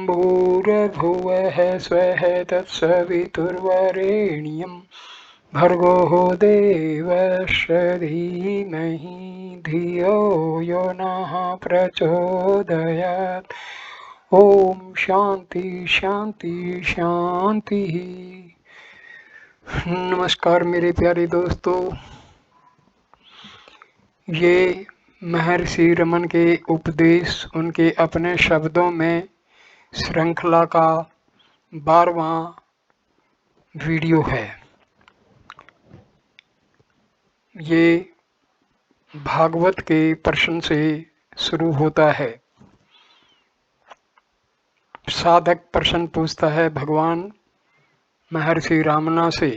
भूर्भुवः स्वः तत्सवितुर्वरेण्यं भर्गो देवस्य धीमहि धियो यो नः प्रचोदयात्। ओम शांति शांति शांति। नमस्कार मेरे प्यारे दोस्तों, ये महर्षि रमन के उपदेश उनके अपने शब्दों में श्रृंखला का 12वां वीडियो है। ये भागवत के प्रश्न से शुरू होता है। साधक प्रश्न पूछता है भगवान महर्षि रामना से,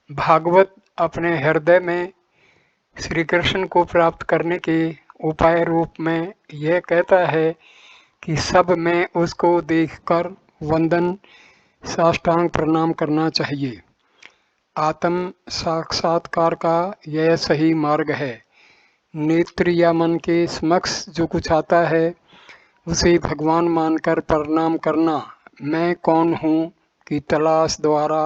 भागवत अपने हृदय में श्री कृष्ण को प्राप्त करने के उपाय रूप में यह कहता है कि सब में उसको देखकर वंदन साष्टांग प्रणाम करना चाहिए। आत्म साक्षात्कार का यह सही मार्ग है। नेत्र या मन के समक्ष जो कुछ आता है उसे भगवान मानकर प्रणाम करना मैं कौन हूँ की तलाश द्वारा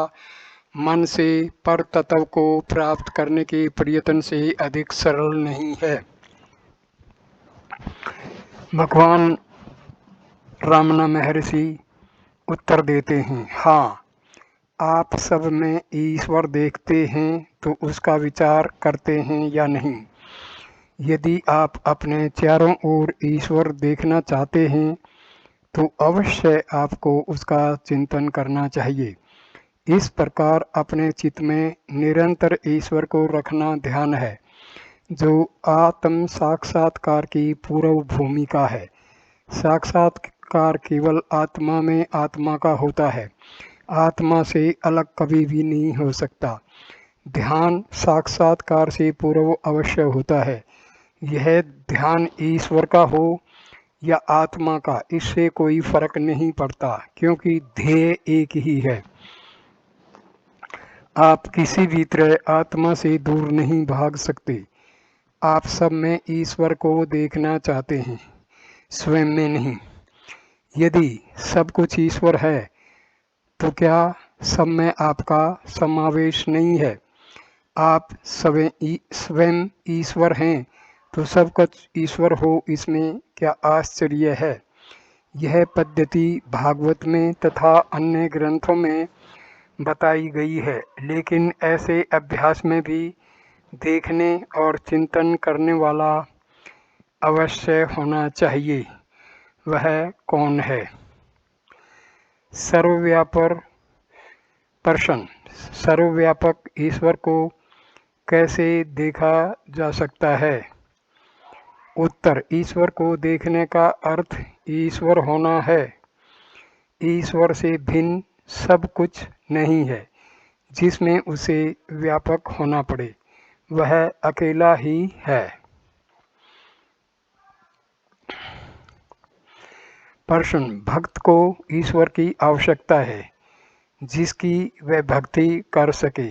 मन से पर तत्व को प्राप्त करने के प्रयत्न से अधिक सरल नहीं है। भगवान रामना महर्षि उत्तर देते हैं, हाँ, आप सब में ईश्वर देखते हैं तो उसका विचार करते हैं या नहीं? यदि आप अपने चारों ओर ईश्वर देखना चाहते हैं तो अवश्य आपको उसका चिंतन करना चाहिए। इस प्रकार अपने चित्त में निरंतर ईश्वर को रखना ध्यान है, जो आत्म साक्षात्कार की पूर्व भूमिका है। साक्षात्कार केवल आत्मा में आत्मा का होता है, आत्मा से अलग कभी भी नहीं हो सकता। ध्यान साक्षात्कार से पूर्व अवश्य होता है। यह ध्यान ईश्वर का हो या आत्मा का, इससे कोई फर्क नहीं पड़ता, क्योंकि ध्येय एक ही है। आप किसी भी तरह आत्मा से दूर नहीं भाग सकते। आप सब में ईश्वर को देखना चाहते हैं, स्वयं में नहीं। यदि सब कुछ ईश्वर है तो क्या सब में आपका समावेश नहीं है? आप स्वयं ईश्वर हैं तो सब कुछ ईश्वर हो, इसमें क्या आश्चर्य है? यह पद्धति भागवत में तथा अन्य ग्रंथों में बताई गई है, लेकिन ऐसे अभ्यास में भी देखने और चिंतन करने वाला अवश्य होना चाहिए। वह कौन है? सर्वव्यापक प्रश्न, सर्वव्यापक ईश्वर को कैसे देखा जा सकता है? उत्तर, ईश्वर को देखने का अर्थ ईश्वर होना है। ईश्वर से भिन्न सब कुछ नहीं है जिसमें उसे व्यापक होना पड़े, वह अकेला ही है। प्रश्न, भक्त को ईश्वर की आवश्यकता है जिसकी वह भक्ति कर सके।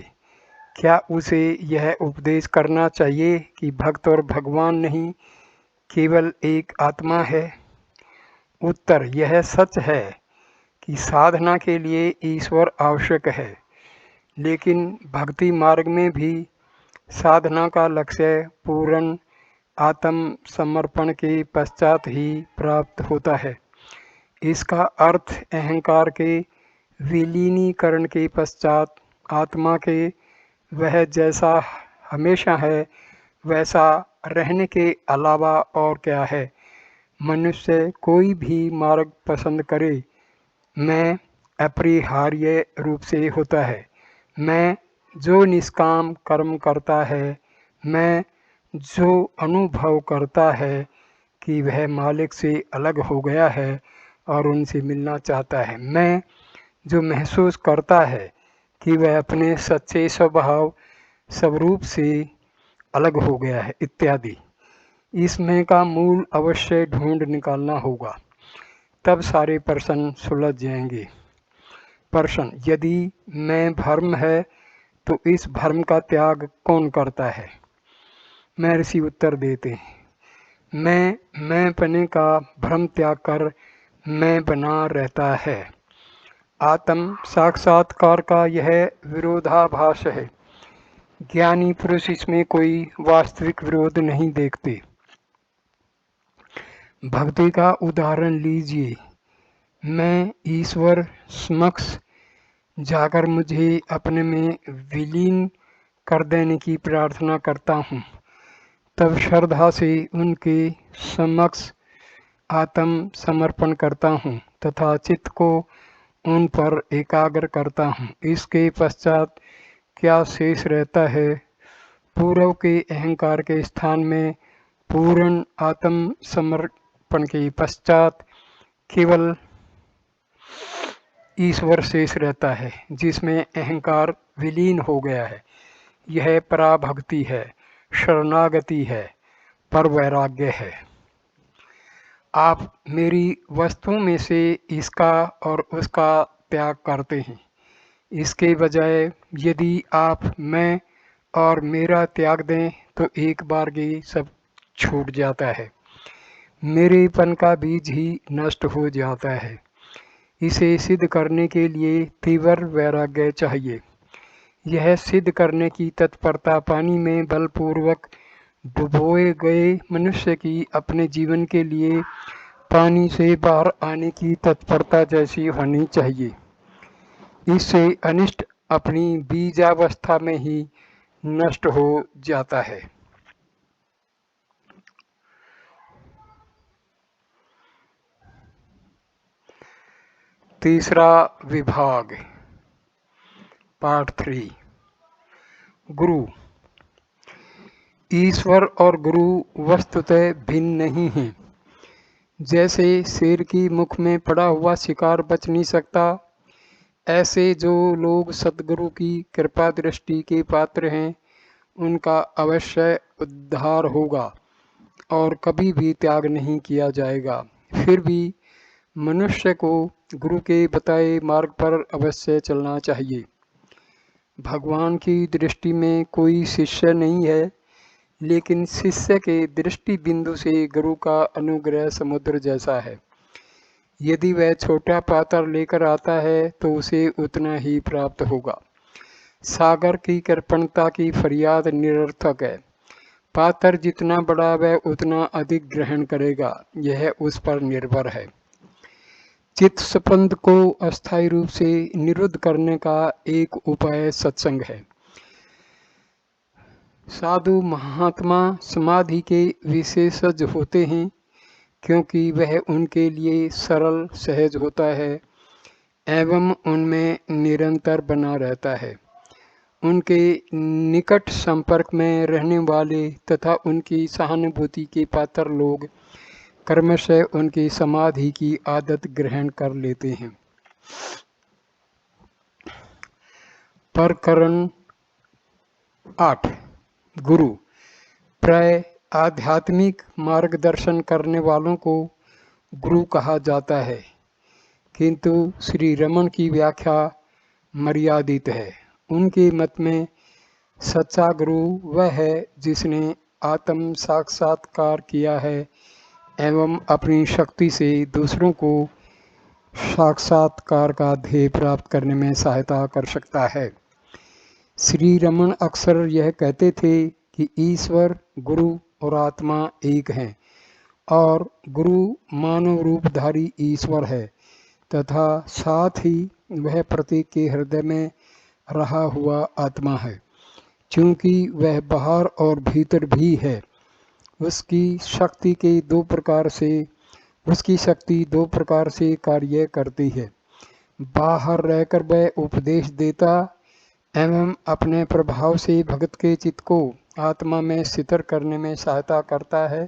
क्या उसे यह उपदेश करना चाहिए कि भक्त और भगवान नहीं, केवल एक आत्मा है? उत्तर, यह सच है कि साधना के लिए ईश्वर आवश्यक है, लेकिन भक्ति मार्ग में भी साधना का लक्ष्य पूर्ण आत्म समर्पण के पश्चात ही प्राप्त होता है। इसका अर्थ अहंकार के विलीनीकरण के पश्चात आत्मा के वह जैसा हमेशा है वैसा रहने के अलावा और क्या है? मनुष्य कोई भी मार्ग पसंद करे, मैं अपरिहार्य रूप से होता है। मैं जो निष्काम कर्म करता है, मैं जो अनुभव करता है कि वह मालिक से अलग हो गया है और उनसे मिलना चाहता है, मैं जो महसूस करता है कि वह अपने सच्चे स्वभाव स्वरूप से अलग हो गया है, इत्यादि। इसमें का मूल अवश्य ढूंढ निकालना होगा, तब सारे प्रश्न सुलझ जाएंगे। प्रश्न, यदि मैं भ्रम है तो इस भ्रम का त्याग कौन करता है? महर्षि उत्तर देते हैं, मैं पने का भ्रम त्याग कर में बना रहता है। आत्म साक्षात्कार का यह विरोधाभास है। ज्ञानी पुरुष इसमें कोई वास्तविक विरोध नहीं देखते। भक्ति का उदाहरण लीजिए। मैं ईश्वर समक्ष जाकर मुझे अपने में विलीन कर देने की प्रार्थना करता हूँ। तब श्रद्धा से उनके समक्ष आत्म समर्पण करता हूँ तथा चित्त को उन पर एकाग्र करता हूँ। इसके पश्चात क्या शेष रहता है? पूर्व के अहंकार के स्थान में पूर्ण आत्म समर्पण के पश्चात केवल ईश्वर शेष रहता है, जिसमें अहंकार विलीन हो गया है। यह पराभक्ति है, शरणागति है, पर वैराग्य है। आप मेरी वस्तुओं में से इसका और उसका त्याग करते हैं। इसके बजाय यदि आप मैं और मेरा त्याग दें तो एक बारगी सब छूट जाता है। मेरेपन का बीज ही नष्ट हो जाता है। इसे सिद्ध करने के लिए तीव्र वैराग्य चाहिए। यह सिद्ध करने की तत्परता पानी में बलपूर्वक डुबोए गए मनुष्य की अपने जीवन के लिए पानी से बाहर आने की तत्परता जैसी होनी चाहिए। इससे अनिष्ट अपनी बीजावस्था में ही नष्ट हो जाता है। तीसरा विभाग, पार्ट 3। गुरु। ईश्वर और गुरु वस्तुतः भिन्न नहीं हैं। जैसे शेर की मुख में पड़ा हुआ शिकार बच नहीं सकता, ऐसे जो लोग सद्गुरु की कृपा दृष्टि के पात्र हैं उनका अवश्य उद्धार होगा और कभी भी त्याग नहीं किया जाएगा। फिर भी मनुष्य को गुरु के बताए मार्ग पर अवश्य चलना चाहिए। भगवान की दृष्टि में कोई शिष्य नहीं है, लेकिन शिष्य के दृष्टि बिंदु से गुरु का अनुग्रह समुद्र जैसा है। यदि वह छोटा पात्र लेकर आता है तो उसे उतना ही प्राप्त होगा। सागर की कृपणता की फरियाद निरर्थक है। पात्र जितना बड़ा वह उतना अधिक ग्रहण करेगा, यह उस पर निर्भर है। चित्त स्पंद को अस्थायी रूप से निरुद्ध करने का एक उपाय सत्संग है। साधु महात्मा समाधि के विशेषज्ञ होते हैं क्योंकि वह उनके लिए सरल सहज होता है एवं उनमें निरंतर बना रहता है। उनके निकट संपर्क में रहने वाले तथा उनकी सहानुभूति के पात्र लोग क्रमशः उनकी समाधि की आदत ग्रहण कर लेते हैं। प्रकरण 8। गुरु। प्राय आध्यात्मिक मार्गदर्शन करने वालों को गुरु कहा जाता है, किंतु श्री रमन की व्याख्या मर्यादित है। उनके मत में सच्चा गुरु वह है जिसने आत्म साक्षात्कार किया है एवं अपनी शक्ति से दूसरों को साक्षात्कार का ध्येय प्राप्त करने में सहायता कर सकता है। श्री रमन अक्सर यह कहते थे कि ईश्वर, गुरु और आत्मा एक हैं और गुरु मानव रूपधारी ईश्वर है तथा साथ ही वह प्रत्येक के हृदय में रहा हुआ आत्मा है। चूँकि वह बाहर और भीतर भी है, उसकी शक्ति दो प्रकार से कार्य करती है। बाहर रहकर वह उपदेश देता एवं अपने प्रभाव से भक्त के चित्त को आत्मा में स्थिर करने में सहायता करता है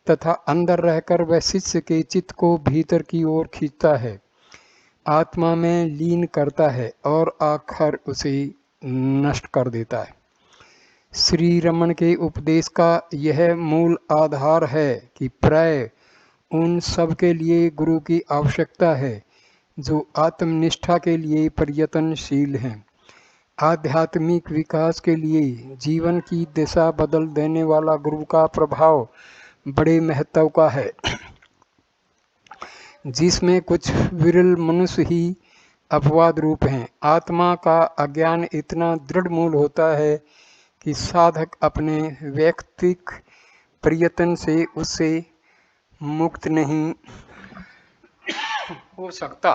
तथा अंदर रहकर वह शिष्य के चित्त को भीतर की ओर खींचता है, आत्मा में लीन करता है और आखिर उसे नष्ट कर देता है। श्री रमन के उपदेश का यह मूल आधार है कि प्राय उन सब के लिए गुरु की आवश्यकता है जो आत्मनिष्ठा के लिए प्रयत्नशील हैं। आध्यात्मिक विकास के लिए जीवन की दिशा बदल देने वाला गुरु का प्रभाव बड़े महत्व का है। जिसमें कुछ विरल मनुष्य ही अपवाद रूप हैं। आत्मा का अज्ञान इतना दृढ़ मूल होता है कि साधक अपने वैयक्तिक प्रयत्न से उससे मुक्त नहीं हो सकता।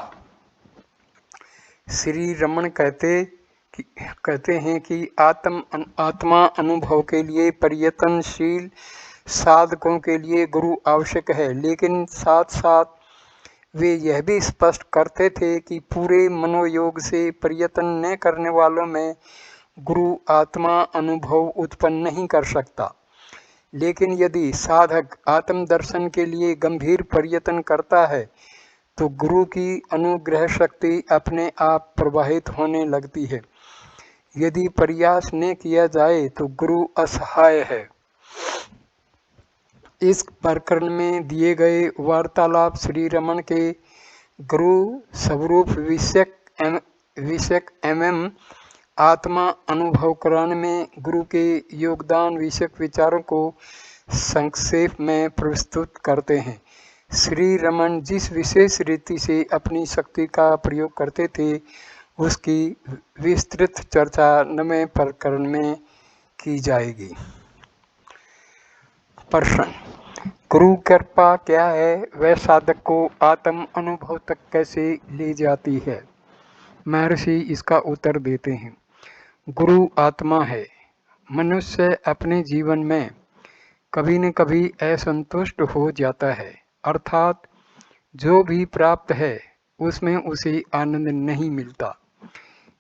श्री रमन कहते हैं कि आत्मा अनुभव के लिए प्रयत्नशील साधकों के लिए गुरु आवश्यक है, लेकिन साथ साथ वे यह भी स्पष्ट करते थे कि पूरे मनोयोग से प्रयत्न न करने वालों में गुरु आत्मा अनुभव उत्पन्न नहीं कर सकता। लेकिन यदि साधक आत्मदर्शन के लिए गंभीर प्रयत्न करता है तो गुरु की अनुग्रह शक्ति अपने आप प्रवाहित होने लगती है। यदि प्रयास न किया जाए तो गुरु असहाय है। इस प्रकरण में दिए गए वार्तालाप श्री रमन के गुरु स्वरूप विषयक एवं आत्मा अनुभव कराने में गुरु के योगदान विषयक विचारों को संक्षेप में प्रस्तुत करते हैं। श्री रमन जिस विशेष रीति से अपनी शक्ति का प्रयोग करते थे उसकी विस्तृत चर्चा 9वें प्रकरण में की जाएगी। प्रश्न: गुरु कृपा क्या है? वह साधक को आत्म अनुभव तक कैसे ले जाती है? महर्षि इसका उत्तर देते हैं। गुरु आत्मा है। मनुष्य अपने जीवन में कभी न कभी असंतुष्ट हो जाता है, अर्थात जो भी प्राप्त है उसमें उसे आनंद नहीं मिलता।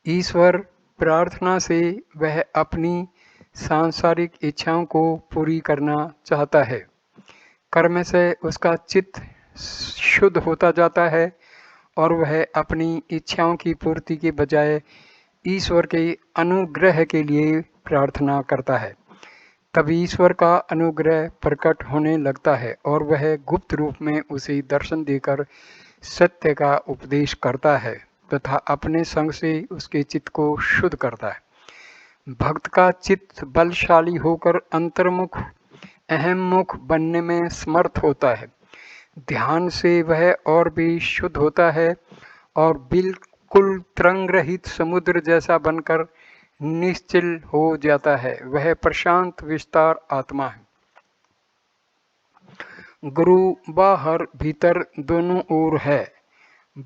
ईश्वर प्रार्थना से वह अपनी सांसारिक इच्छाओं को पूरी करना चाहता है। कर्म से उसका चित्त शुद्ध होता जाता है और वह अपनी इच्छाओं की पूर्ति के बजाय ईश्वर के अनुग्रह के लिए प्रार्थना करता है। तब ईश्वर का अनुग्रह प्रकट होने लगता है और वह गुप्त रूप में उसे दर्शन देकर सत्य का उपदेश करता है तथा अपने संग से उसके चित्त को शुद्ध करता है। भक्त का चित्त बलशाली होकर अंतर्मुख अहममुख बनने में समर्थ होता है। ध्यान से वह और भी शुद्ध होता है और बिल्कुल तरंग रहित समुद्र जैसा बनकर निश्चल हो जाता है। वह प्रशांत विस्तार आत्मा है। गुरु बाहर भीतर दोनों ओर है।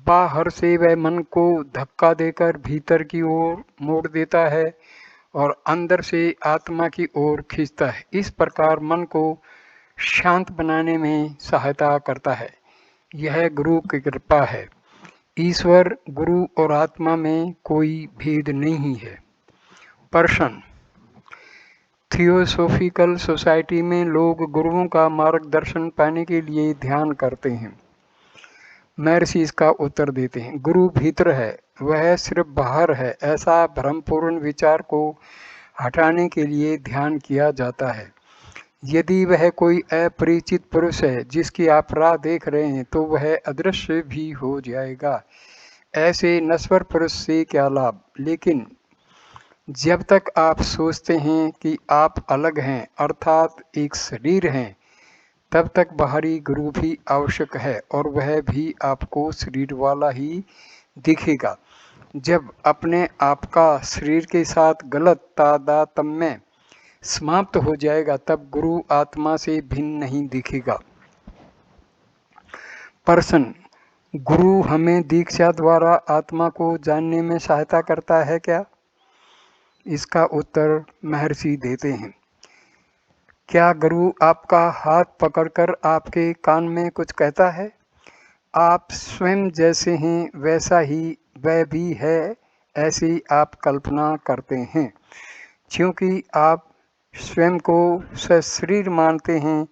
बाहर से वह मन को धक्का देकर भीतर की ओर मोड़ देता है और अंदर से आत्मा की ओर खींचता है। इस प्रकार मन को शांत बनाने में सहायता करता है। यह गुरु की कृपा है। ईश्वर, गुरु और आत्मा में कोई भेद नहीं है। प्रश्न: थियोसॉफिकल सोसाइटी में लोग गुरुओं का मार्गदर्शन पाने के लिए ध्यान करते हैं। महर्षि इसका उत्तर देते हैं। गुरु भीतर है, वह सिर्फ बाहर है, ऐसा भ्रमपूर्ण विचार को हटाने के लिए ध्यान किया जाता है। यदि वह कोई अपरिचित पुरुष है जिसकी आप राह देख रहे हैं तो वह अदृश्य भी हो जाएगा। ऐसे नश्वर पुरुष से क्या लाभ? लेकिन जब तक आप सोचते हैं कि आप अलग हैं, अर्थात एक शरीर हैं, तब तक बाहरी गुरु भी आवश्यक है और वह भी आपको शरीर वाला ही दिखेगा। जब अपने आप का शरीर के साथ गलत तादात्म्य समाप्त हो जाएगा तब गुरु आत्मा से भिन्न नहीं दिखेगा। प्रश्न: गुरु हमें दीक्षा द्वारा आत्मा को जानने में सहायता करता है क्या? इसका उत्तर महर्षि देते हैं। क्या गुरु आपका हाथ पकड़कर आपके कान में कुछ कहता है? आप स्वयं जैसे हैं वैसा ही वह भी है, ऐसी आप कल्पना करते हैं। क्योंकि आप स्वयं को सशरीर मानते हैं,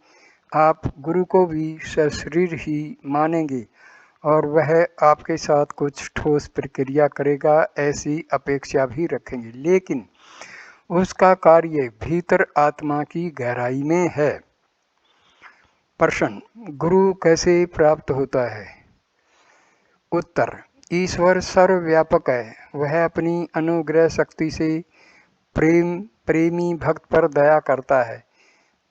आप गुरु को भी सशरीर ही मानेंगे और वह आपके साथ कुछ ठोस प्रक्रिया करेगा ऐसी अपेक्षा भी रखेंगे, लेकिन उसका कार्य भीतर आत्मा की गहराई में है। प्रश्न: गुरु कैसे प्राप्त होता है? उत्तर: ईश्वर सर्वव्यापक है। वह अपनी अनुग्रह शक्ति से प्रेमी भक्त पर दया करता है।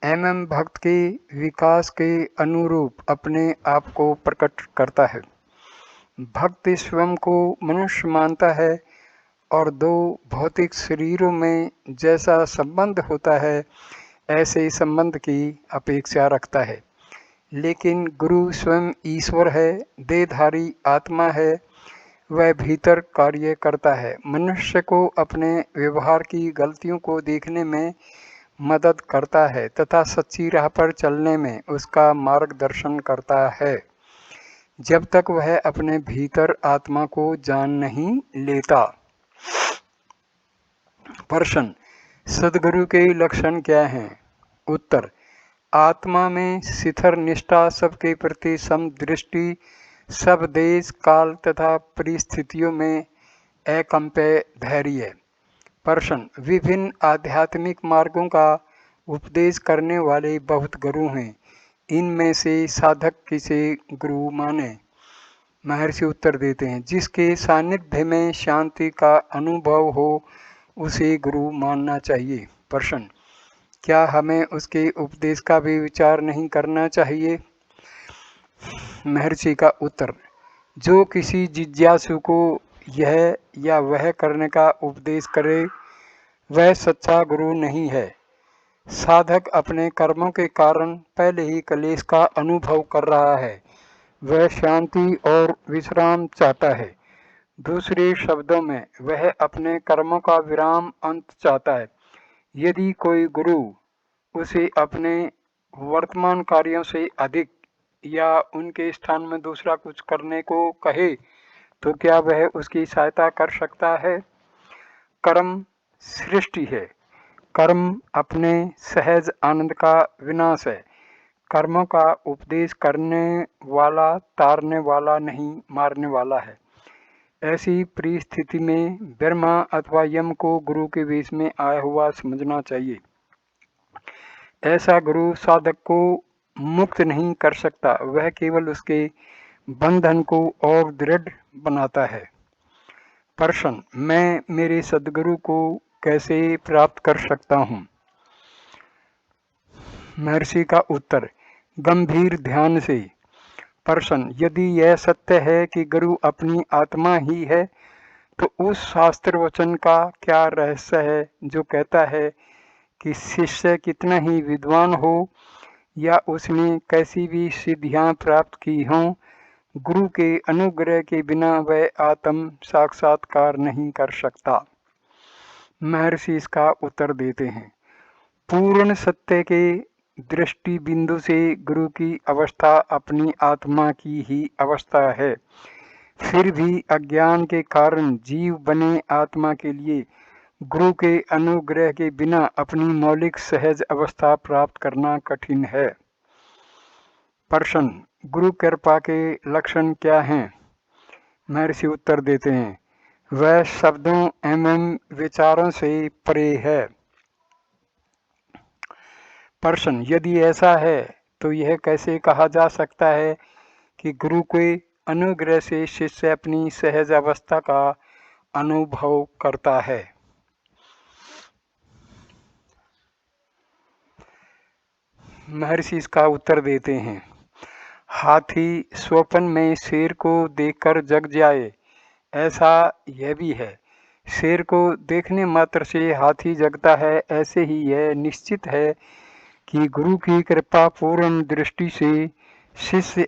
एवं भक्त के विकास के अनुरूप अपने आप को प्रकट करता है। भक्त स्वयं को मनुष्य मानता है और दो भौतिक शरीरों में जैसा संबंध होता है ऐसे संबंध की अपेक्षा रखता है। लेकिन गुरु स्वयं ईश्वर है, देहधारी आत्मा है, वह भीतर कार्य करता है, मनुष्य को अपने व्यवहार की गलतियों को देखने में मदद करता है तथा सच्ची राह पर चलने में उसका मार्गदर्शन करता है, जब तक वह अपने भीतर आत्मा को जान नहीं लेता। प्रश्न, सद्गुरु के लक्षण क्या हैं? उत्तर, आत्मा में शिथिर निष्ठा, सबके प्रति समदृष्टि, सब देश काल तथा परिस्थितियों में अकंपय धैर्य। प्रश्न, विभिन्न आध्यात्मिक मार्गों का उपदेश करने वाले बहुत गुरु हैं, इनमें से साधक किसे गुरु माने? महर्षि उत्तर देते हैं, जिसके सानिध्य में शांति का अनुभव हो उसे गुरु मानना चाहिए। प्रश्न, क्या हमें उसके उपदेश का भी विचार नहीं करना चाहिए? महर्षि का उत्तर, जो किसी जिज्ञासु को यह या वह करने का उपदेश करे वह सच्चा गुरु नहीं है। साधक अपने कर्मों के कारण पहले ही क्लेश का अनुभव कर रहा है, वह शांति और विश्राम चाहता है। दूसरे शब्दों में वह अपने कर्मों का विराम अंत चाहता है। यदि कोई गुरु उसे अपने वर्तमान कार्यों से अधिक या उनके स्थान में दूसरा कुछ करने को कहे तो क्या वह उसकी सहायता कर सकता है? कर्म सृष्टि है, कर्म अपने सहज आनंद का विनाश है। कर्मों का उपदेश करने वाला तारने वाला नहीं, मारने वाला है। ऐसी परिस्थिति में ब्रह्मा अथवा यम को गुरु के वेश में आया हुआ समझना चाहिए। ऐसा गुरु साधक को मुक्त नहीं कर सकता, वह केवल उसके बंधन को और दृढ़ बनाता है। प्रश्न, मैं मेरे सद्गुरु को कैसे प्राप्त कर सकता हूँ? महर्षि का उत्तर, गंभीर ध्यान से। प्रश्न, यदि यह सत्य है कि गुरु अपनी आत्मा ही है तो उस शास्त्र वचन का क्या रहस्य है जो कहता है कि शिष्य कितना ही विद्वान हो या उसने कैसी भी सिद्धियां प्राप्त की हों, गुरु के अनुग्रह के बिना वह आत्म साक्षात्कार नहीं कर सकता? महर्षि इसका उत्तर देते हैं, पूर्ण सत्य के दृष्टि बिंदु से गुरु की अवस्था अपनी आत्मा की ही अवस्था है। फिर भी अज्ञान के कारण जीव बने आत्मा के लिए गुरु के अनुग्रह के बिना अपनी मौलिक सहज अवस्था प्राप्त करना कठिन है। प्रश्न, गुरु कृपा के लक्षण क्या हैं? महर्षि उत्तर देते हैं, वह शब्दों एवं विचारों से परे है। प्रश्न, यदि ऐसा है तो यह कैसे कहा जा सकता है कि गुरु के अनुग्रह से शिष्य अपनी सहज अवस्था का अनुभव करता है? महर्षि इसका उत्तर देते हैं, हाथी स्वप्न में शेर को देखकर जग जाए, ऐसा यह भी है। शेर को देखने मात्र से हाथी जगता है, ऐसे ही यह निश्चित है कि गुरु की कृपा पूर्ण दृष्टि से शिष्य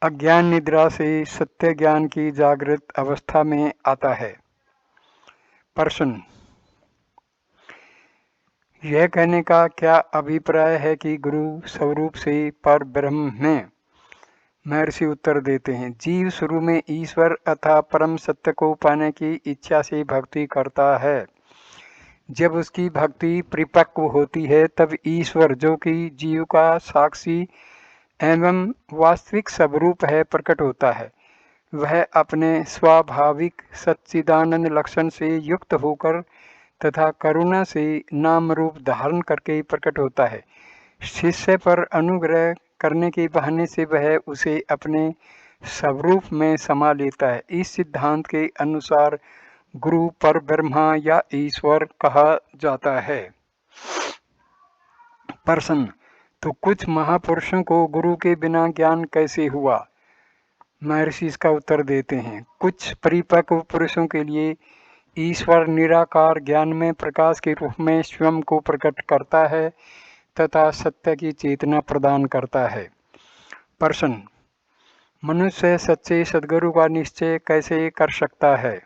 अज्ञान निद्रा से सत्य ज्ञान की जागृत अवस्था में आता है। प्रश्न, यह कहने का क्या अभिप्राय है कि गुरु स्वरूप से पर ब्रह्म है? महर्षि उत्तर देते हैं, जीव शुरू में ईश्वर अथवा परम सत्य को पाने की इच्छा से भक्ति करता है। जब उसकी भक्ति परिपक्व होती है तब ईश्वर, जो कि जीव का साक्षी एवं वास्तविक स्वरूप है, प्रकट होता है। वह अपने स्वाभाविक सच्चिदानंद लक्षण से युक्त होकर तथा करुणा से नाम रूप धारण करके प्रकट होता है। शिष्य पर अनुग्रह करने के बहाने से वह उसे अपने स्वरूप में समा लेता है। इस सिद्धांत के अनुसार गुरु पर ब्रह्मा या ईश्वर कहा जाता है। प्रश्न, तो कुछ महापुरुषों को गुरु के बिना ज्ञान कैसे हुआ? महर्षि इसका उत्तर देते हैं, कुछ परिपक्व पुरुषों के लिए ईश्वर निराकार ज्ञान में प्रकाश के रूप में स्वयं को प्रकट करता है तथा सत्य की चेतना प्रदान करता है। प्रश्न, मनुष्य सच्चे सद्गुरु का निश्चय कैसे कर सकता है?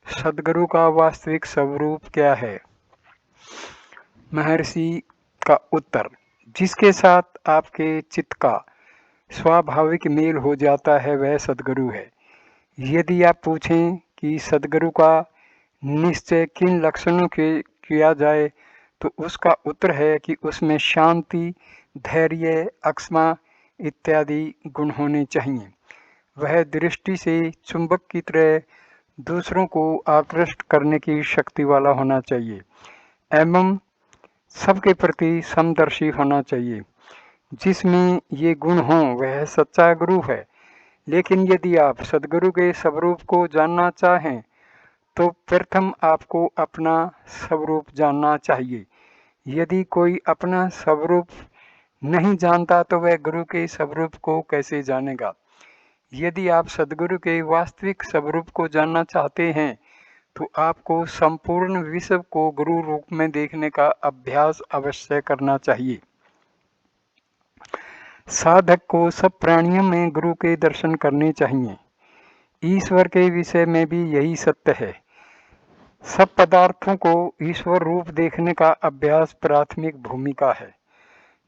सद्गुरु का वास्तविक स्वरूप क्या है? महर्षि का उत्तर, जिसके साथ आपके चित्त का स्वाभाविक मेल हो जाता है वह सद्गुरु है। यदि आप पूछें कि सद्गुरु का निश्चय किन लक्षणों के किया जाए तो उसका उत्तर है कि उसमें शांति, धैर्य, अक्षमा इत्यादि गुण होने चाहिए। वह दृष्टि से चुंबक की तरह दूसरों को आकृष्ट करने की शक्ति वाला होना चाहिए एवं सबके प्रति समदर्शी होना चाहिए। जिसमें ये गुण हों वह सच्चा गुरु है। लेकिन यदि आप सद्गुरु के स्वरूप को जानना चाहें तो प्रथम आपको अपना स्वरूप जानना चाहिए। यदि कोई अपना स्वरूप नहीं जानता तो वह गुरु के स्वरूप को कैसे जानेगा? यदि आप सद्गुरु के वास्तविक स्वरूप को जानना चाहते हैं तो आपको संपूर्ण विश्व को गुरु रूप में देखने का अभ्यास अवश्य करना चाहिए। साधक को सब प्राणियों में गुरु के दर्शन करने चाहिए। ईश्वर के विषय में भी यही सत्य है। सब पदार्थों को ईश्वर रूप देखने का अभ्यास प्राथमिक भूमिका है।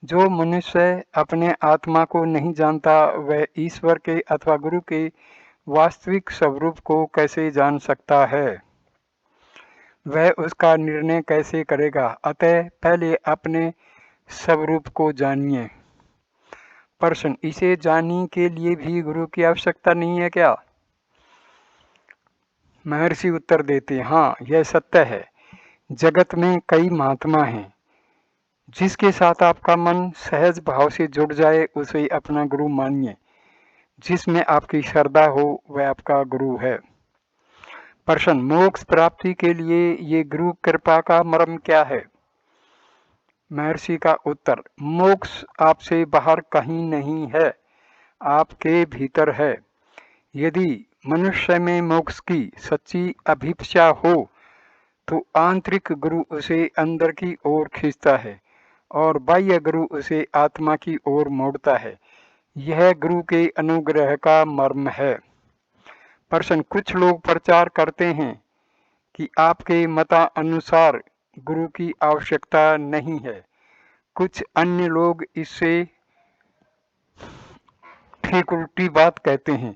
जो मनुष्य अपने आत्मा को नहीं जानता वह ईश्वर के अथवा गुरु के वास्तविक स्वरूप को कैसे जान सकता है? वह उसका निर्णय कैसे करेगा? अतः पहले अपने स्वरूप को जानिए। प्रश्न, इसे जानने के लिए भी गुरु की आवश्यकता नहीं है क्या? महर्षि उत्तर देते हैं, हाँ, यह सत्य है। जगत में कई महात्मा हैं। जिसके साथ आपका मन सहज भाव से जुड़ जाए उसे अपना गुरु मानिए। जिसमें आपकी श्रद्धा हो वह आपका गुरु है। प्रश्न, मोक्ष प्राप्ति के लिए ये गुरु कृपा का मर्म क्या है? महर्षि का उत्तर, मोक्ष आपसे बाहर कहीं नहीं है, आपके भीतर है। यदि मनुष्य में मोक्ष की सच्ची अभिप्सा हो तो आंतरिक गुरु उसे अंदर की ओर खींचता है और बाह्य गुरु उसे आत्मा की ओर मोड़ता है। यह गुरु के अनुग्रह का मर्म है। प्रश्न, कुछ लोग प्रचार करते हैं कि आपके मतानुसार गुरु की आवश्यकता नहीं है। कुछ अन्य लोग इससे ठीक उल्टी बात कहते हैं।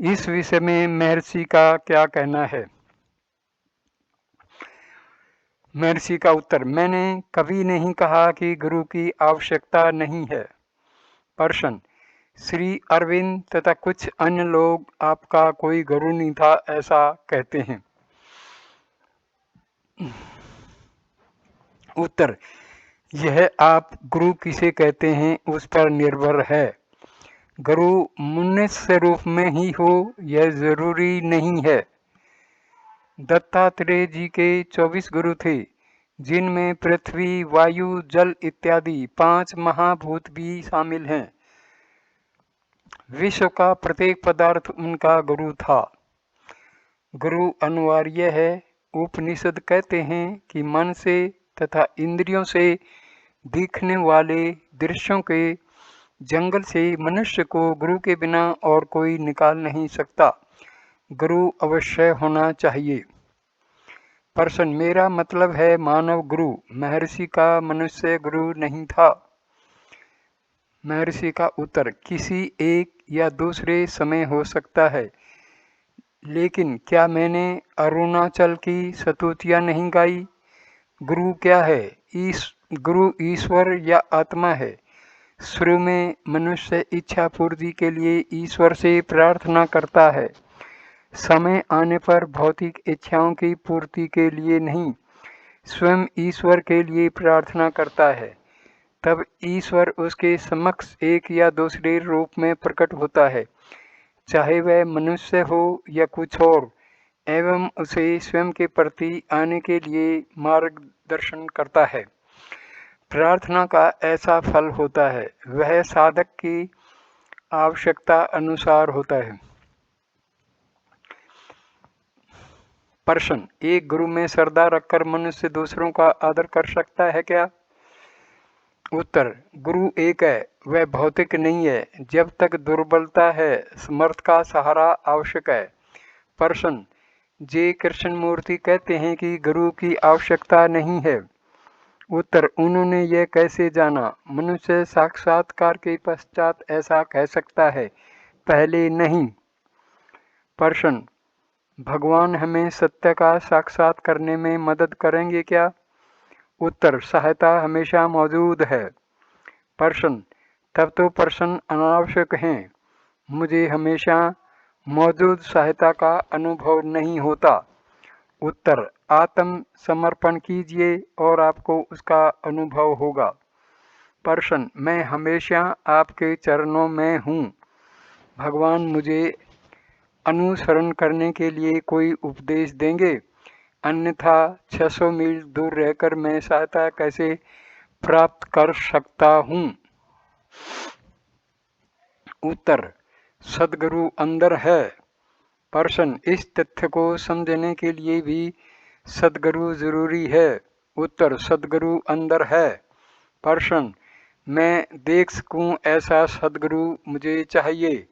इस विषय में महर्षि का क्या कहना है? महर्षि का उत्तर, मैंने कभी नहीं कहा कि गुरु की आवश्यकता नहीं है। प्रश्न, श्री अरविंद तथा कुछ अन्य लोग आपका कोई गुरु नहीं था ऐसा कहते हैं। उत्तर, यह आप गुरु किसे कहते हैं उस पर निर्भर है। गुरु मनुष्य रूप में ही हो यह जरूरी नहीं है। दत्तात्रेय जी के 24 गुरु थे जिनमें पृथ्वी, वायु, जल इत्यादि 5 महाभूत भी शामिल हैं। विश्व का प्रत्येक पदार्थ उनका गुरु था। गुरु अनिवार्य है। उपनिषद कहते हैं कि मन से तथा इंद्रियों से दिखने वाले दृश्यों के जंगल से मनुष्य को गुरु के बिना और कोई निकाल नहीं सकता। गुरु अवश्य होना चाहिए। प्रश्न, मेरा मतलब है मानव गुरु। महर्षि का मनुष्य गुरु नहीं था। महर्षि का उत्तर, किसी एक या दूसरे समय हो सकता है। लेकिन क्या मैंने अरुणाचल की स्तुतियाँ नहीं गाई? गुरु क्या है? गुरु ईश्वर या आत्मा है। शुरू में मनुष्य इच्छा पूर्ति के लिए ईश्वर से प्रार्थना करता है। समय आने पर भौतिक इच्छाओं की पूर्ति के लिए नहीं, स्वयं ईश्वर के लिए प्रार्थना करता है। तब ईश्वर उसके समक्ष एक या दूसरे रूप में प्रकट होता है, चाहे वह मनुष्य हो या कुछ और। एवं उसे स्वयं के प्रति आने के लिए मार्गदर्शन करता है। प्रार्थना का ऐसा फल होता है, वह साधक की आवश्यकता अनुसार होता है। प्रश्न, एक गुरु में श्रद्धा रखकर मनुष्य दूसरों का आदर कर सकता है क्या? उत्तर, गुरु एक है, वह भौतिक नहीं है। जब तक दुर्बलता है, समर्थ का सहारा आवश्यक है। प्रश्न, जे कृष्णमूर्ति कहते हैं कि गुरु की आवश्यकता नहीं है। उत्तर, उन्होंने यह कैसे जाना? मनुष्य साक्षात्कार के पश्चात ऐसा कह सकता है, पहले नहीं। प्रश्न, भगवान हमें सत्य का साक्षात करने में मदद करेंगे क्या? उत्तर, सहायता हमेशा मौजूद है। प्रश्न, तब तो प्रश्न अनावश्यक हैं। मुझे हमेशा मौजूद सहायता का अनुभव नहीं होता। उत्तर, आत्म समर्पण कीजिए और आपको उसका अनुभव होगा। प्रश्न, मैं हमेशा आपके चरणों में हूँ। भगवान मुझे अनुसरण करने के लिए कोई उपदेश देंगे? अन्यथा 600 मील दूर रहकर मैं सहायता कैसे प्राप्त कर सकता हूँ? उत्तर, सद्गुरु अंदर है। प्रश्न, इस तथ्य को समझने के लिए भी सद्गुरु जरूरी है। उत्तर, सद्गुरु अंदर है। प्रश्न, मैं देख सकूं ऐसा सद्गुरु मुझे चाहिए।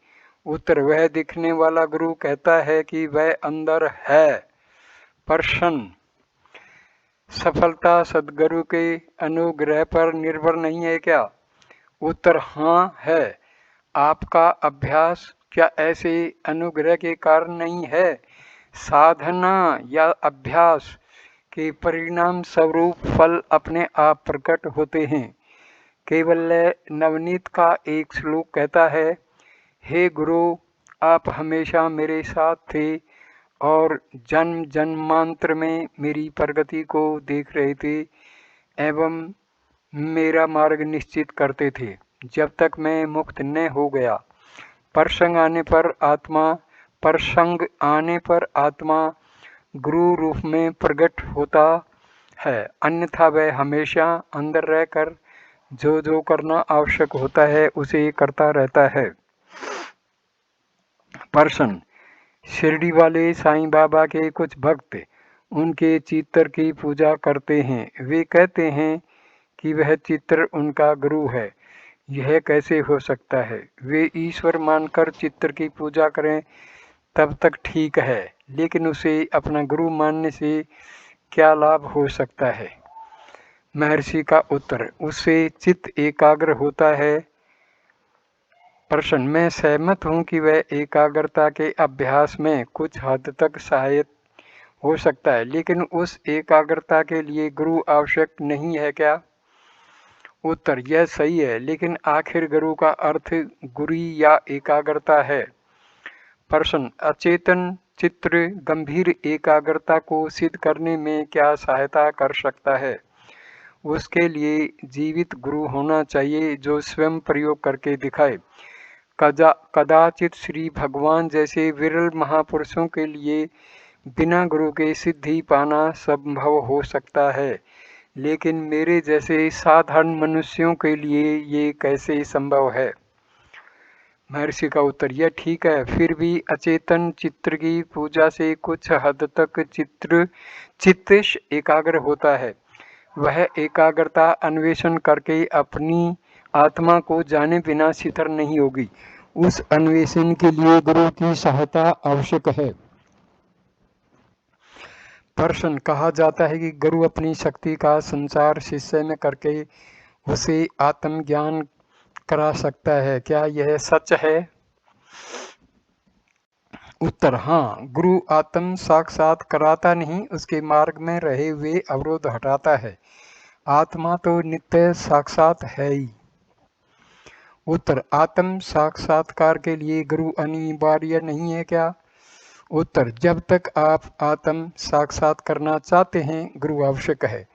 उत्तर, वह दिखने वाला गुरु कहता है कि वह अंदर है। प्रश्न, सफलता सद्गुरु के अनुग्रह पर निर्भर नहीं है क्या? उत्तर, हाँ है। आपका अभ्यास क्या ऐसे अनुग्रह के कारण नहीं है? साधना या अभ्यास के परिणाम स्वरूप फल अपने आप प्रकट होते हैं। केवल नवनीत का एक श्लोक कहता है, हे गुरु, आप हमेशा मेरे साथ थे और जन्म जन्मांतर में मेरी प्रगति को देख रहे थे एवं मेरा मार्ग निश्चित करते थे जब तक मैं मुक्त न हो गया। प्रसंग आने पर आत्मा गुरु रूप में प्रकट होता है, अन्यथा वह हमेशा अंदर रहकर जो जो करना आवश्यक होता है उसे करता रहता है। प्रश्न, शिरडी वाले साईं बाबा के कुछ भक्त उनके चित्र की पूजा करते हैं। वे कहते हैं कि वह चित्र उनका गुरु है। यह कैसे हो सकता है? वे ईश्वर मानकर चित्र की पूजा करें तब तक ठीक है, लेकिन उसे अपना गुरु मानने से क्या लाभ हो सकता है? महर्षि का उत्तर, उससे चित्त एकाग्र होता है। प्रश्न, मैं सहमत हूँ कि वह एकाग्रता के अभ्यास में कुछ हद तक सहायक हो सकता है, लेकिन उस एकाग्रता के लिए गुरु आवश्यक नहीं है क्या? उत्तर, यह सही है, लेकिन आखिर गुरु का अर्थ गुरी या एकाग्रता है। प्रश्न, अचेतन चित्र गंभीर एकाग्रता को सिद्ध करने में क्या सहायता कर सकता है? उसके लिए जीवित गुरु होना चाहिए जो स्वयं प्रयोग करके दिखाए। कदाचित श्री भगवान जैसे विरल महापुरुषों के लिए बिना गुरु के सिद्धि पाना संभव हो सकता है, लेकिन मेरे जैसे साधारण मनुष्यों के लिए ये कैसे संभव है? महर्षि का उत्तर, यह ठीक है, फिर भी अचेतन चित्र की पूजा से कुछ हद तक चित्त एकाग्र होता है। वह एकाग्रता अन्वेषण करके अपनी आत्मा को जाने बिना शिथिल नहीं होगी। उस अन्वेषण के लिए गुरु की सहायता आवश्यक है। प्रश्न, कहा जाता है कि गुरु अपनी शक्ति का संचार शिष्य में करके उसे आत्मज्ञान करा सकता है। क्या यह सच है? उत्तर, हाँ, गुरु आत्म साक्षात कराता नहीं, उसके मार्ग में रहे हुए अवरोध हटाता है। आत्मा तो नित्य साक्षात है ही। उत्तर, आत्म साक्षात्कार के लिए गुरु अनिवार्य नहीं है क्या? उत्तर, जब तक आप आत्म साक्षात करना चाहते हैं गुरु आवश्यक है।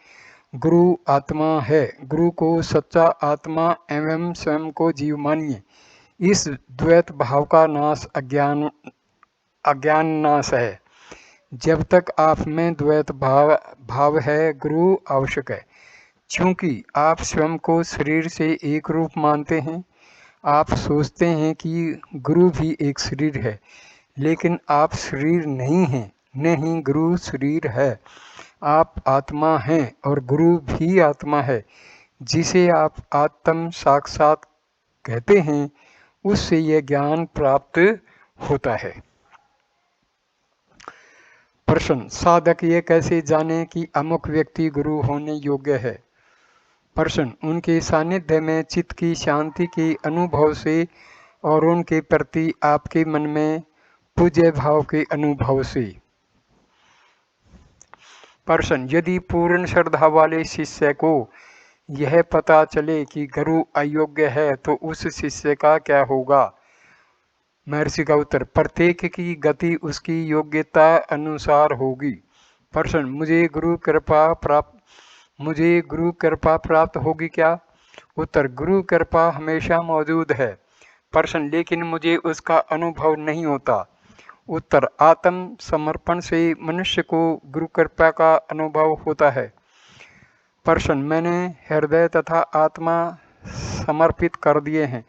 गुरु आत्मा है। गुरु को सच्चा आत्मा एवं स्वयं को जीव मानिए। इस द्वैत भाव का नाश अज्ञान नाश है। जब तक आप में द्वैत भाव है, गुरु आवश्यक है। चूंकि आप स्वयं को शरीर से एक रूप मानते हैं, आप सोचते हैं कि गुरु भी एक शरीर है, लेकिन आप शरीर नहीं हैं, न ही गुरु शरीर है। आप आत्मा हैं और गुरु भी आत्मा है। जिसे आप आत्म साक्षात कहते हैं, उससे यह ज्ञान प्राप्त होता है। प्रश्न, साधक ये कैसे जाने कि अमुक व्यक्ति गुरु होने योग्य है? प्रश्न, उनके सानिध्य में चित्त की शांति के अनुभव से और उनके प्रति आपके मन में पूज्य भाव के अनुभव से। प्रश्न, यदि पूर्ण श्रद्धा वाले शिष्य को यह पता चले कि गुरु अयोग्य है तो उस शिष्य का क्या होगा? महर्षि का उत्तर, प्रत्येक की गति उसकी योग्यता अनुसार होगी। प्रश्न, मुझे गुरु कृपा प्राप्त होगी क्या? उत्तर, गुरु कृपा हमेशा मौजूद है। प्रश्न, लेकिन मुझे उसका अनुभव नहीं होता। उत्तर, आत्म समर्पण से मनुष्य को गुरु कृपा का अनुभव होता है। प्रश्न, मैंने हृदय तथा आत्मा समर्पित कर दिए हैं।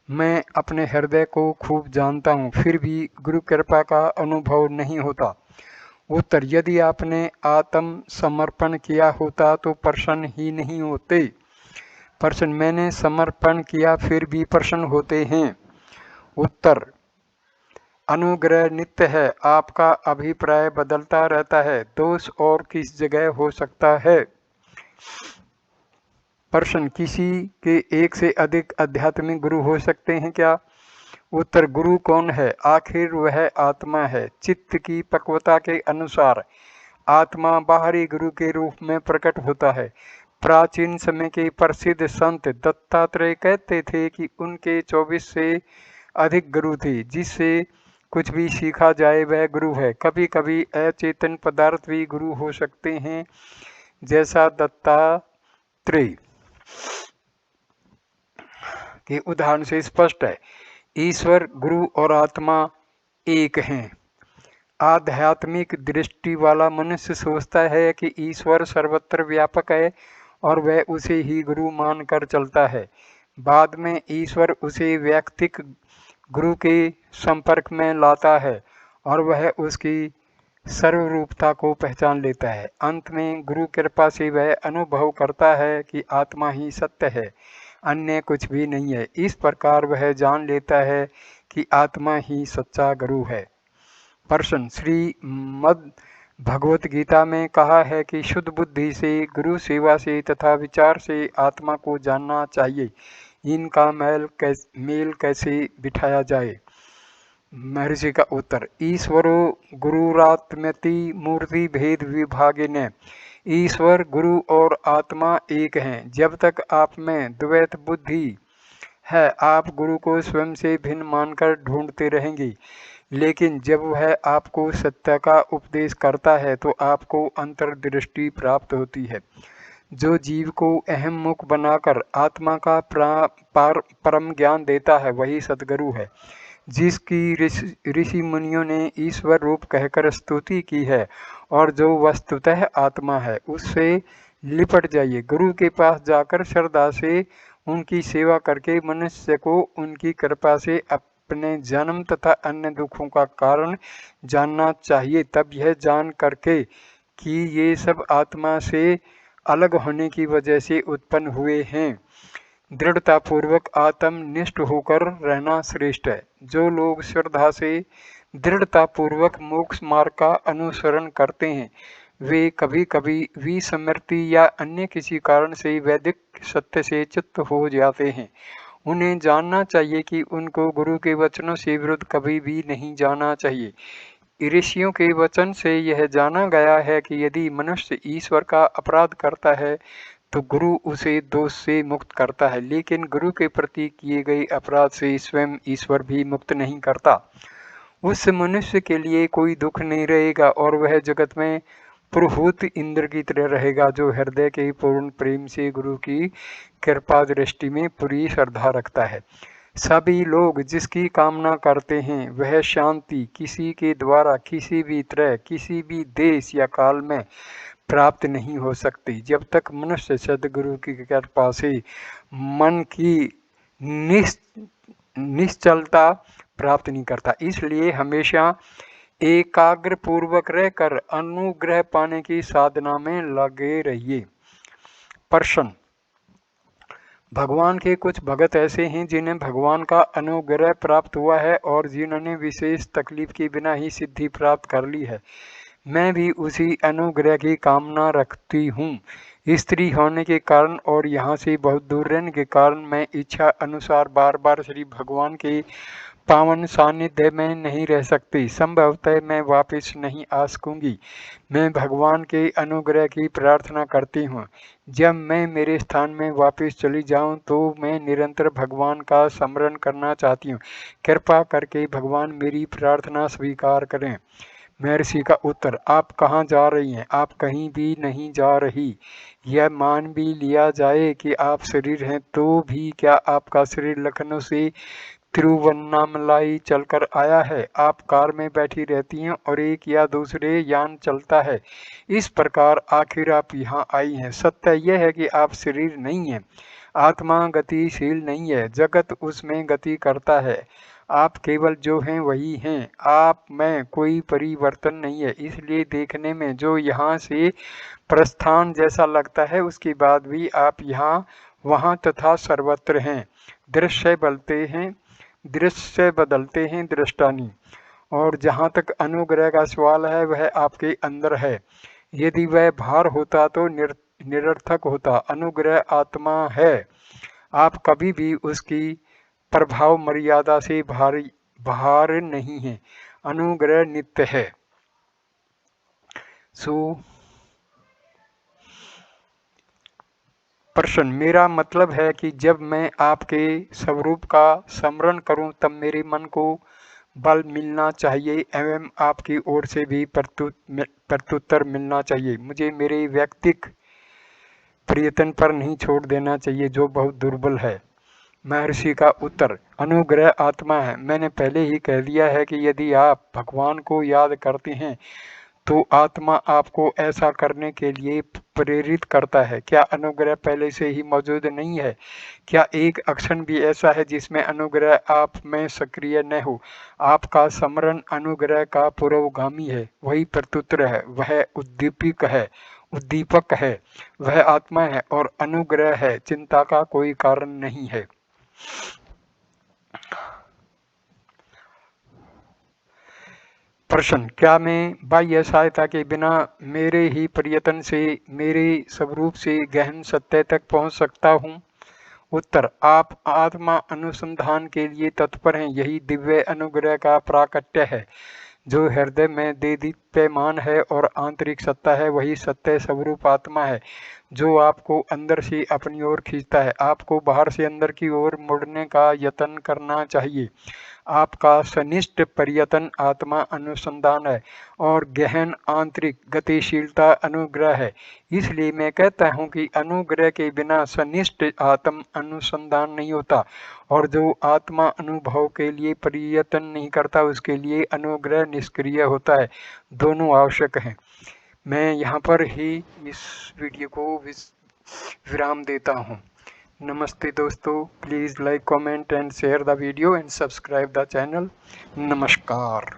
मैं अपने हृदय को खूब जानता हूँ, फिर भी गुरु कृपा का अनुभव नहीं होता। उत्तर, यदि आपने आत्म समर्पण किया होता तो प्रसन्न ही नहीं होते। प्रश्न, मैंने समर्पण किया फिर भी प्रसन्न होते हैं। उत्तर, अनुग्रह नित्य है, आपका अभिप्राय बदलता रहता है, दोष और किस जगह हो सकता है? प्रश्न, किसी के एक से अधिक आध्यात्मिक गुरु हो सकते हैं क्या? उत्तर, गुरु कौन है? आखिर वह आत्मा है। चित्त की पक्वता के अनुसार आत्मा बाहरी गुरु के रूप में प्रकट होता है। प्राचीन समय के प्रसिद्ध संत दत्तात्रेय कहते थे कि उनके 24 से अधिक गुरु थे। जिससे कुछ भी सीखा जाए वह गुरु है। कभी कभी अचेतन पदार्थ भी गुरु हो सकते हैं, जैसा दत्तात्रेय के उदाहरण से स्पष्ट है। ईश्वर, गुरु और आत्मा एक हैं। आध्यात्मिक दृष्टि वाला मनुष्य सोचता है कि ईश्वर सर्वत्र व्यापक है और वह उसे ही गुरु मानकर चलता है। बाद में ईश्वर उसे वैयक्तिक गुरु के संपर्क में लाता है और वह उसकी सर्वरूपता को पहचान लेता है। अंत में गुरु कृपा से वह अनुभव करता है कि आत्मा ही सत्य है, अन्य कुछ भी नहीं है। इस प्रकार वह जान लेता है कि आत्मा ही सच्चा गुरु है। प्रश्न, श्रीमद् भगवत गीता में कहा है कि शुद्ध बुद्धि से, गुरु सेवा से तथा विचार से आत्मा को जानना चाहिए। इनका मेल कैसे बिठाया जाए? महर्षि का उत्तर, ईश्वरो गुरुरात्मति मूर्ति भेद विभागिने। ईश्वर, गुरु और आत्मा एक हैं। जब तक आप में द्वैत बुद्धि है, आप गुरु को स्वयं से भिन्न मानकर ढूंढते रहेंगे। लेकिन जब वह आपको सत्य का उपदेश करता है तो आपको अंतर्दृष्टि प्राप्त होती है। जो जीव को अहम मुख बनाकर आत्मा का परम ज्ञान देता है वही सद्गुरु है। जिसकी ऋषि मुनियों ने ईश्वर रूप कहकर स्तुति की है और जो वस्तुतः आत्मा है, उससे लिपट जाइए। गुरु के पास जाकर श्रद्धा से उनकी सेवा करके मनुष्य को उनकी कृपा से अपने जन्म तथा अन्य दुखों का कारण जानना चाहिए। तब यह जान करके कि ये सब आत्मा से अलग होने की वजह से उत्पन्न हुए हैं, दृढ़तापूर्वक आत्मनिष्ठ होकर रहना श्रेष्ठ है। जो लोग श्रद्धा से दृढ़तापूर्वक मोक्ष मार्ग का अनुसरण करते हैं, वे कभी कभी विस्मृति या अन्य किसी कारण से वैदिक सत्य से च्युत हो जाते हैं। उन्हें जानना चाहिए कि उनको गुरु के वचनों से विरुद्ध कभी भी नहीं जाना चाहिए। ऋषियों के वचन से यह जाना गया है कि यदि मनुष्य ईश्वर का अपराध करता है तो गुरु उसे दोष से मुक्त करता है, लेकिन गुरु के प्रति किए गए अपराध से स्वयं ईश्वर भी मुक्त नहीं करता। उस मनुष्य के लिए कोई दुख नहीं रहेगा और वह जगत में पुरोहित इंद्र की तरह रहेगा, जो हृदय के पूर्ण प्रेम से गुरु की कृपा दृष्टि में पूरी श्रद्धा रखता है। सभी लोग जिसकी कामना करते हैं वह शांति किसी के द्वारा किसी भी तरह किसी भी देश या काल में प्राप्त नहीं हो सकती जब तक मनुष्य सद्गुरु की कृपा से मन की निश्चलता प्राप्त नहीं करता। इसलिए हमेशा एकाग्र पूर्वक रहकर अनुग्रह पाने की साधना में लगे रहिए। प्रश्न, भगवान के कुछ भगत ऐसे हैं जिन्हें भगवान का अनुग्रह प्राप्त हुआ है और जिन्होंने विशेष तकलीफ के बिना ही सिद्धि प्राप्त कर ली है। मैं भी उसी अनुग्रह की कामना रखती हूँ। स्त्री होने के कारण और यहाँ से बहुत दूर रहने के कारण मैं इच्छा अनुसार बार बार श्री भगवान के पावन सानिध्य में नहीं रह सकती। संभवतः मैं वापस नहीं आ सकूंगी। मैं भगवान के अनुग्रह की प्रार्थना करती हूँ। जब मैं मेरे स्थान में वापस चली जाऊं तो मैं निरंतर भगवान का स्मरण करना चाहती हूँ। कृपा करके भगवान मेरी प्रार्थना स्वीकार करें। महर्षि का उत्तर, आप कहाँ जा रही हैं? आप कहीं भी नहीं जा रही। यह मान भी लिया जाए कि आप शरीर हैं तो भी क्या आपका शरीर लखनऊ से तिरुवन्नामलाई चलकर आया है? आप कार में बैठी रहती हैं और एक या दूसरे यान चलता है। इस प्रकार आखिर आप यहाँ आई हैं। सत्य यह है कि आप शरीर नहीं हैं। आत्मा गतिशील नहीं है, जगत उसमें गति करता है। आप केवल जो हैं वही हैं। आप में कोई परिवर्तन नहीं है। इसलिए देखने में जो यहाँ से प्रस्थान जैसा लगता है उसके बाद भी आप यहाँ वहाँ तथा सर्वत्र हैं। दृश्य बदलते हैं, दृष्टा नहीं। और जहाँ तक अनुग्रह का सवाल है वह आपके अंदर है। यदि वह बाहर होता तो निरर्थक होता। अनुग्रह आत्मा है। आप कभी भी उसकी प्रभाव मर्यादा से बाहर नहीं है। अनुग्रह नित्य है। प्रश्न, मेरा मतलब है कि जब मैं आपके स्वरूप का स्मरण करूं तब मेरे मन को बल मिलना चाहिए एवं आपकी ओर से भी प्रत्युत्तर मिलना चाहिए। मुझे मेरे व्यक्तिक प्रयत्न पर नहीं छोड़ देना चाहिए जो बहुत दुर्बल है। महर्षि का उत्तर, अनुग्रह आत्मा है। मैंने पहले ही कह दिया है कि यदि आप भगवान को याद करते हैं तो आत्मा आपको ऐसा करने के लिए प्रेरित करता है। क्या अनुग्रह पहले से ही मौजूद नहीं है? क्या एक क्षण भी ऐसा है जिसमें अनुग्रह आप में सक्रिय न हो? आपका स्मरण अनुग्रह का पुरोगामी है, वही प्रत्युत्तर है, वह उद्दीपक है, वह आत्मा है और अनुग्रह है। चिंता का कोई कारण नहीं है। प्रश्न, क्या मैं बाह्य सहायता के बिना मेरे ही प्रयत्न से मेरे स्वरूप से गहन सत्य तक पहुंच सकता हूं? उत्तर, आप आत्मा अनुसंधान के लिए तत्पर हैं। यही दिव्य अनुग्रह का प्राकट्य है। जो हृदय में देदीप्यमान है और आंतरिक सत्ता है वही सत्य स्वरूप आत्मा है जो आपको अंदर से अपनी ओर खींचता है। आपको बाहर से अंदर की ओर मुड़ने का यत्न करना चाहिए। आपका सनिष्ठ प्रयत्न आत्मा अनुसंधान है और गहन आंतरिक गतिशीलता अनुग्रह है। इसलिए मैं कहता हूँ कि अनुग्रह के बिना सनिष्ठ आत्म अनुसंधान नहीं होता और जो आत्मा अनुभव के लिए प्रयत्न नहीं करता उसके लिए अनुग्रह निष्क्रिय होता है। दोनों आवश्यक हैं। मैं यहाँ पर ही इस वीडियो को विराम देता हूँ। नमस्ते दोस्तों, please like, comment and share the video and subscribe the channel. नमस्कार।